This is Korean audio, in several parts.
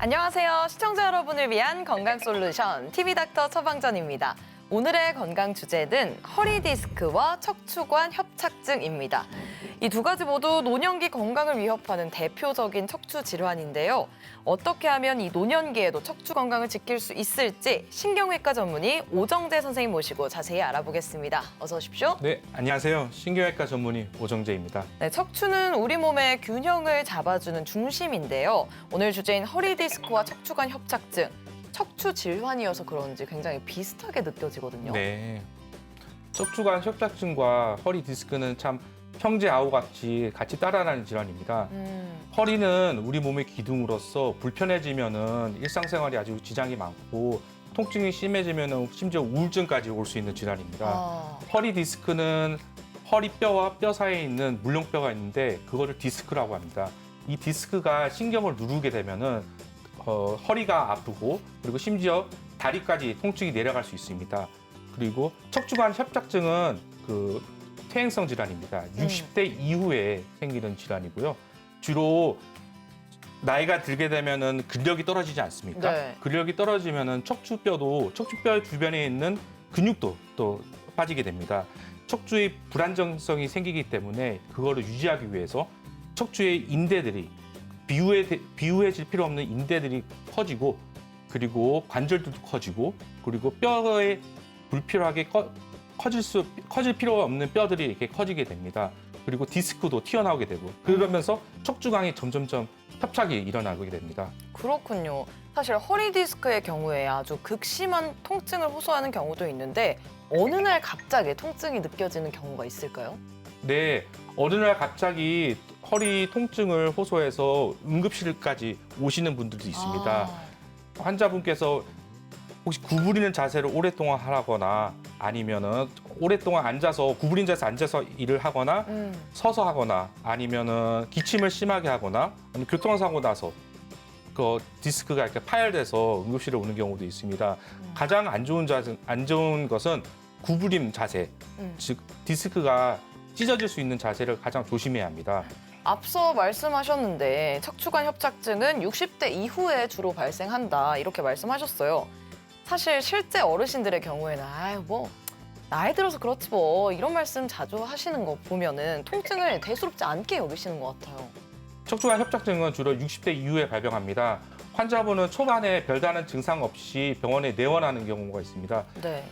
안녕하세요. 시청자 여러분을 위한 건강 솔루션 TV닥터 처방전입니다. 오늘의 건강 주제는 허리 디스크와 척추관 협착증입니다. 이 두 가지 모두 노년기 건강을 위협하는 대표적인 척추 질환인데요. 어떻게 하면 이 노년기에도 척추 건강을 지킬 수 있을지 신경외과 전문의 오정재 선생님 모시고 자세히 알아보겠습니다. 어서 오십시오. 네, 안녕하세요. 신경외과 전문의 오정재입니다. 네, 척추는 우리 몸의 균형을 잡아주는 중심인데요. 오늘 주제인 허리 디스크와 척추관 협착증, 척추 질환이어서 그런지 굉장히 비슷하게 느껴지거든요. 네, 척추관 협착증과 허리 디스크는 참 형제 아우같이 같이 따라가는 질환입니다. 허리는 우리 몸의 기둥으로서 불편해지면은 일상생활이 아주 지장이 많고 통증이 심해지면은 심지어 우울증까지 올 수 있는 질환입니다. 허리 디스크는 허리뼈와 뼈 사이에 있는 물렁뼈가 있는데 그거를 디스크라고 합니다. 이 디스크가 신경을 누르게 되면은 허리가 아프고 그리고 심지어 다리까지 통증이 내려갈 수 있습니다. 그리고 척추관 협착증은 퇴행성 질환입니다. 60대 이후에 생기는 질환이고요. 주로 나이가 들게 되면은 근력이 떨어지지 않습니까? 네. 근력이 떨어지면은 척추뼈 주변에 있는 근육도 또 빠지게 됩니다. 척추의 불안정성이 생기기 때문에 그거를 유지하기 위해서 척추의 인대들이 비우해질 필요 없는 인대들이 커지고 그리고 관절들도 커지고 그리고 뼈에 불필요하게 커질 필요가 없는 뼈들이 이렇게 커지게 됩니다. 그리고 디스크도 튀어나오게 되고 그러면서 척추관이 점점점 협착이 일어나게 됩니다. 그렇군요. 사실 허리 디스크의 경우에 아주 극심한 통증을 호소하는 경우도 있는데 어느 날 갑자기 통증이 느껴지는 경우가 있을까요? 네, 어느 날 갑자기 허리 통증을 호소해서 응급실까지 오시는 분들도 있습니다. 환자분께서 혹시 구부리는 자세를 오랫동안 하거나 아니면은 오랫동안 구부린 자세에서 앉아서 일을 하거나 서서 하거나 아니면은 기침을 심하게 하거나 아니면 교통사고 나서 그 디스크가 이렇게 파열돼서 응급실에 오는 경우도 있습니다. 가장 안 좋은 것은 구부림 자세, 즉 디스크가 찢어질 수 있는 자세를 가장 조심해야 합니다. 앞서 말씀하셨는데 척추관 협착증은 60대 이후에 주로 발생한다 이렇게 말씀하셨어요. 사실 실제 어르신들의 경우에는 나이 들어서 그렇지 뭐 이런 말씀 자주 하시는 거 보면은 통증을 대수롭지 않게 여기시는 것 같아요. 척추관 협착증은 주로 60대 이후에 발병합니다. 환자분은 초반에 별다른 증상 없이 병원에 내원하는 경우가 있습니다. 네.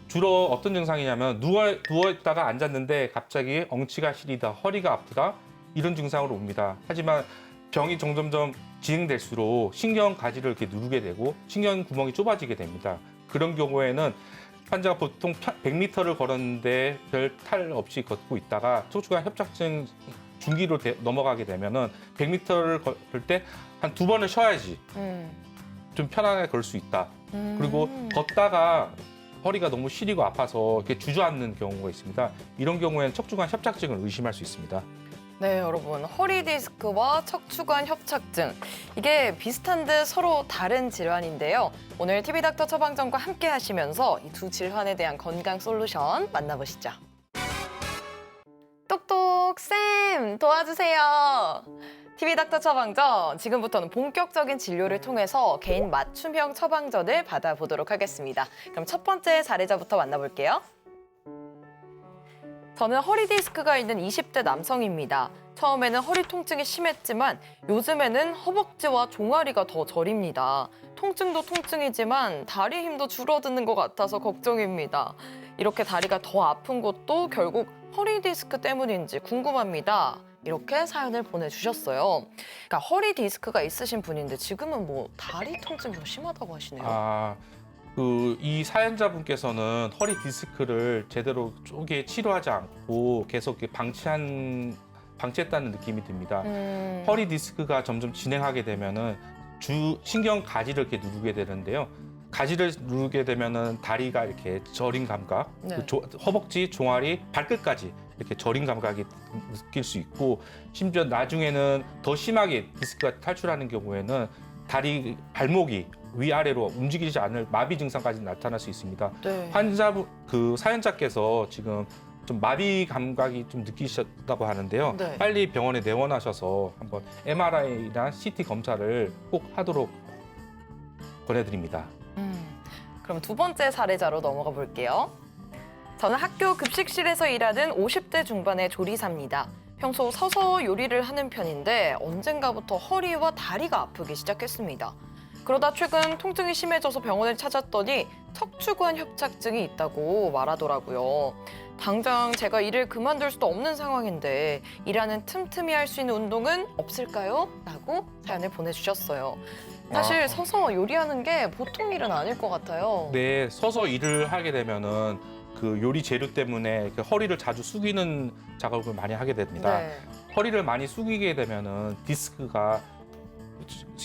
주로 어떤 증상이냐면 누워있다가 앉았는데 갑자기 엉치가 시리다, 허리가 아프다 이런 증상으로 옵니다. 하지만 병이 점점점 진행될수록 신경 가지를 이렇게 누르게 되고 신경 구멍이 좁아지게 됩니다. 그런 경우에는 환자가 보통 100m를 걸었는데 별 탈 없이 걷고 있다가 척추관 협착증 중기로 넘어가게 되면은 100m를 걸을 때 한 2번을 쉬어야지 좀 편안하게 걸 수 있다. 그리고 걷다가 허리가 너무 시리고 아파서 이렇게 주저앉는 경우가 있습니다. 이런 경우에는 척추관 협착증을 의심할 수 있습니다. 네, 여러분. 허리 디스크와 척추관 협착증. 이게 비슷한 듯 서로 다른 질환인데요. 오늘 TV닥터 처방전과 함께 하시면서 이 두 질환에 대한 건강 솔루션 만나보시죠. 똑똑 쌤 도와주세요. TV닥터 처방전, 지금부터는 본격적인 진료를 통해서 개인 맞춤형 처방전을 받아보도록 하겠습니다. 그럼 첫 번째 사례자부터 만나볼게요. 저는 허리 디스크가 있는 20대 남성입니다. 처음에는 허리 통증이 심했지만 요즘에는 허벅지와 종아리가 더 저립니다. 통증도 통증이지만 다리 힘도 줄어드는 것 같아서 걱정입니다. 이렇게 다리가 더 아픈 것도 결국 허리 디스크 때문인지 궁금합니다. 이렇게 사연을 보내주셨어요. 그러니까 허리 디스크가 있으신 분인데 지금은 다리 통증이 더 심하다고 하시네요. 이 사연자분께서는 허리 디스크를 제대로 쪼개 치료하지 않고 계속 이렇게 방치했다는 느낌이 듭니다. 허리 디스크가 점점 진행하게 되면은 신경 가지를 이렇게 누르게 되는데요. 가지를 누르게 되면은 다리가 이렇게 저린 감각, 네. 허벅지, 종아리, 발끝까지 이렇게 저린 감각이 느낄 수 있고 심지어 나중에는 더 심하게 디스크가 탈출하는 경우에는 발목이 위아래로 움직이지 않을 마비 증상까지 나타날 수 있습니다. 네. 사연자께서 지금 좀 마비 감각이 좀 느끼셨다고 하는데요. 네. 빨리 병원에 내원하셔서 한번 MRI나 CT 검사를 꼭 하도록 권해드립니다. 그럼 두 번째 사례자로 넘어가 볼게요. 저는 학교 급식실에서 일하는 50대 중반의 조리사입니다. 평소 서서 요리를 하는 편인데 언젠가부터 허리와 다리가 아프기 시작했습니다. 그러다 최근 통증이 심해져서 병원을 찾았더니 척추관 협착증이 있다고 말하더라고요. 당장 제가 일을 그만둘 수도 없는 상황인데 일하는 틈틈이 할 수 있는 운동은 없을까요? 라고 사연을 보내주셨어요. 사실 서서 요리하는 게 보통 일은 아닐 것 같아요. 네, 서서 일을 하게 되면은 그 요리 재료 때문에 그 허리를 자주 숙이는 작업을 많이 하게 됩니다. 네. 허리를 많이 숙이게 되면은 디스크가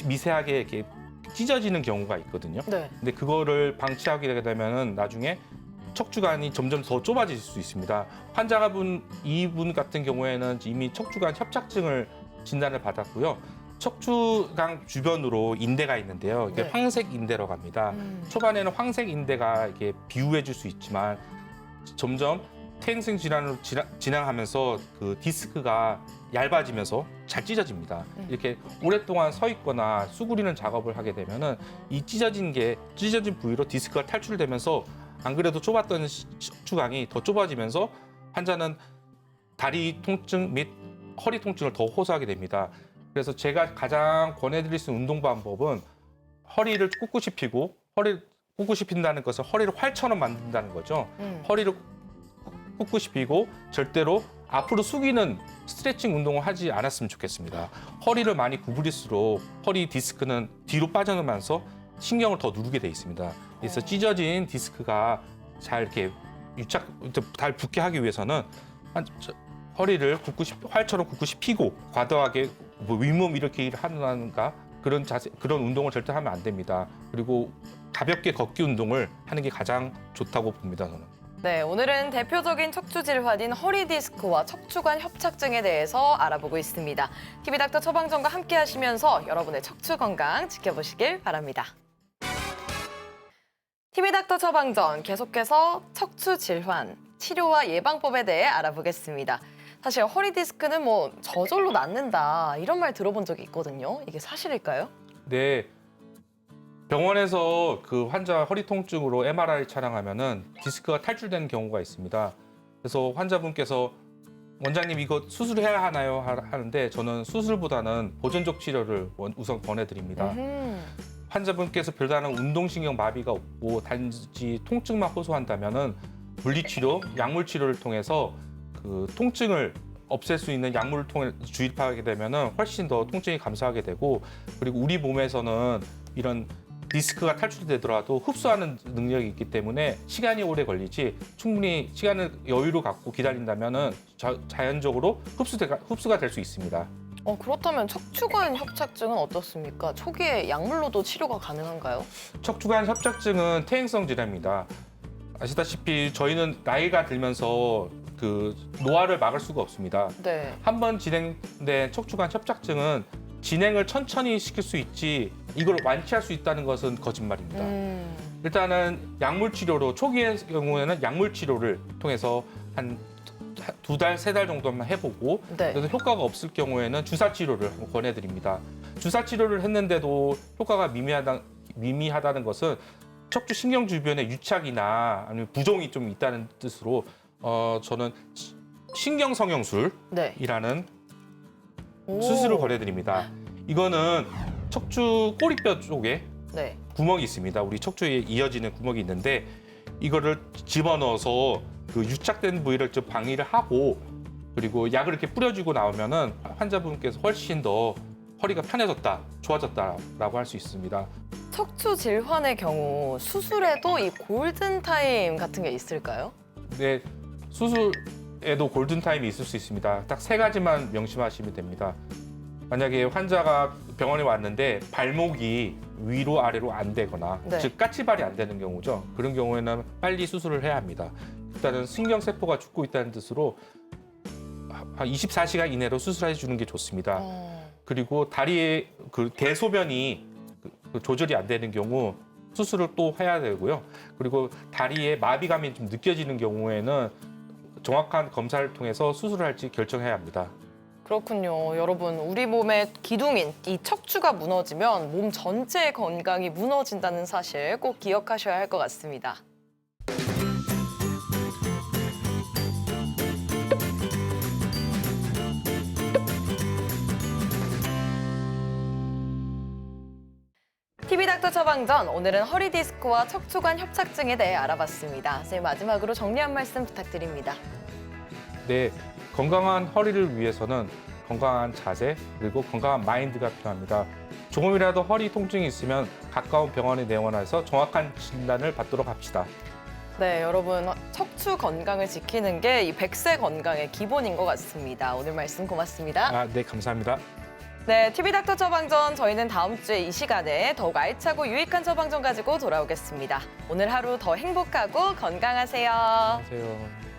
미세하게 이렇게 찢어지는 경우가 있거든요. 네. 근데 그거를 방치하게 되면은 나중에 척추관이 점점 더 좁아질 수 있습니다. 이분 같은 경우에는 이미 척추관 협착증을 진단을 받았고요. 척추관 주변으로 인대가 있는데요. 이게 네. 황색 인대라고 합니다. 초반에는 황색 인대가 이렇게 비우해 줄 수 있지만 점점 퇴행성 질환으로 진행하면서 그 디스크가 얇아지면서 잘 찢어집니다. 이렇게 오랫동안 서 있거나 수그리는 작업을 하게 되면은 이 찢어진 부위로 디스크가 탈출되면서 안 그래도 좁았던 척추관이 더 좁아지면서 환자는 다리 통증 및 허리 통증을 더 호소하게 됩니다. 그래서 제가 가장 권해드릴 수 있는 운동 방법은 허리를 꿋꿋이 펴고 꿋꿋이 핀다는 것은 허리를 활처럼 만든다는 거죠. 허리를 꿋꿋이 펴고 절대로 앞으로 숙이는 스트레칭 운동을 하지 않았으면 좋겠습니다. 허리를 많이 구부릴수록 허리 디스크는 뒤로 빠져나면서 신경을 더 누르게 돼 있습니다. 그래서 찢어진 디스크가 잘 이렇게 잘 붙게 하기 위해서는 허리를 활처럼 꿋꿋이 펴고 과도하게 윗몸 이렇게 하는가 그런 운동을 절대 하면 안 됩니다. 그리고 가볍게 걷기 운동을 하는 게 가장 좋다고 봅니다, 저는. 네, 오늘은 대표적인 척추 질환인 허리 디스크와 척추관 협착증에 대해서 알아보고 있습니다. TV닥터 처방전과 함께 하시면서 여러분의 척추 건강 지켜보시길 바랍니다. TV닥터 처방전 계속해서 척추 질환, 치료와 예방법에 대해 알아보겠습니다. 사실 허리 디스크는 저절로 낫는다 이런 말 들어본 적이 있거든요. 이게 사실일까요? 네. 병원에서 그 환자 허리 통증으로 MRI 촬영하면은 디스크가 탈출되는 경우가 있습니다. 그래서 환자분께서 원장님 이거 수술해야 하나요? 하는데 저는 수술보다는 보존적 치료를 우선 권해드립니다. 환자분께서 별다른 운동신경 마비가 없고 단지 통증만 호소한다면은 물리치료, 약물치료를 통해서 그 통증을 없앨 수 있는 약물을 통해 주입하게 되면은 훨씬 더 통증이 감소하게 되고 그리고 우리 몸에서는 이런 디스크가 탈출되더라도 흡수하는 능력이 있기 때문에 시간이 오래 걸리지 충분히 시간을 여유로 갖고 기다린다면은 자연적으로 흡수가 될 수 있습니다. 그렇다면 척추관 협착증은 어떻습니까? 초기에 약물로도 치료가 가능한가요? 척추관 협착증은 퇴행성 질환입니다. 아시다시피 저희는 나이가 들면서 그 노화를 막을 수가 없습니다. 네. 한번 진행된 척추관 협착증은 진행을 천천히 시킬 수 있지 이걸 완치할 수 있다는 것은 거짓말입니다. 일단은 약물 치료로 초기의 경우에는 약물 치료를 통해서 한 2달, 3달 정도만 해보고 네. 그래서 효과가 없을 경우에는 주사 치료를 한번 권해드립니다. 주사 치료를 했는데도 효과가 미미하다는 것은 척추 신경 주변에 유착이나 아니면 부종이 좀 있다는 뜻으로 저는 신경 성형술이라는 오. 수술을 권해드립니다. 이거는 척추 꼬리뼈 쪽에 네. 구멍이 있습니다. 우리 척추에 이어지는 구멍이 있는데 이거를 집어넣어서 그 유착된 부위를 좀 방위를 하고 그리고 약을 이렇게 뿌려주고 나오면은 환자분께서 훨씬 더 허리가 편해졌다, 좋아졌다라고 할 수 있습니다. 척추 질환의 경우 수술에도 이 골든 타임 같은 게 있을까요? 네, 수술에도 골든타임이 있을 수 있습니다. 딱 3가지만 명심하시면 됩니다. 만약에 환자가 병원에 왔는데 발목이 위로 아래로 안 되거나 네. 즉 까치발이 안 되는 경우죠. 그런 경우에는 빨리 수술을 해야 합니다. 일단은 신경세포가 죽고 있다는 뜻으로 한 24시간 이내로 수술해 주는 게 좋습니다. 그리고 다리의 그 대소변이 조절이 안 되는 경우 수술을 또 해야 되고요. 그리고 다리에 마비감이 좀 느껴지는 경우에는 정확한 검사를 통해서 수술을 할지 결정해야 합니다. 그렇군요. 여러분, 우리 몸의 기둥인 이 척추가 무너지면 몸 전체의 건강이 무너진다는 사실 꼭 기억하셔야 할 것 같습니다. TV닥터 처방전, 오늘은 허리 디스크와 척추관 협착증에 대해 알아봤습니다. 선생님, 마지막으로 정리 한 말씀 부탁드립니다. 네, 건강한 허리를 위해서는 건강한 자세 그리고 건강한 마인드가 필요합니다. 조금이라도 허리 통증이 있으면 가까운 병원에 내원해서 정확한 진단을 받도록 합시다. 네, 여러분, 척추 건강을 지키는 게 이 100세 건강의 기본인 것 같습니다. 오늘 말씀 고맙습니다. 네, 감사합니다. 네, TV닥터 처방전, 저희는 다음 주에 이 시간에 더욱 알차고 유익한 처방전 가지고 돌아오겠습니다. 오늘 하루 더 행복하고 건강하세요. 안녕하세요.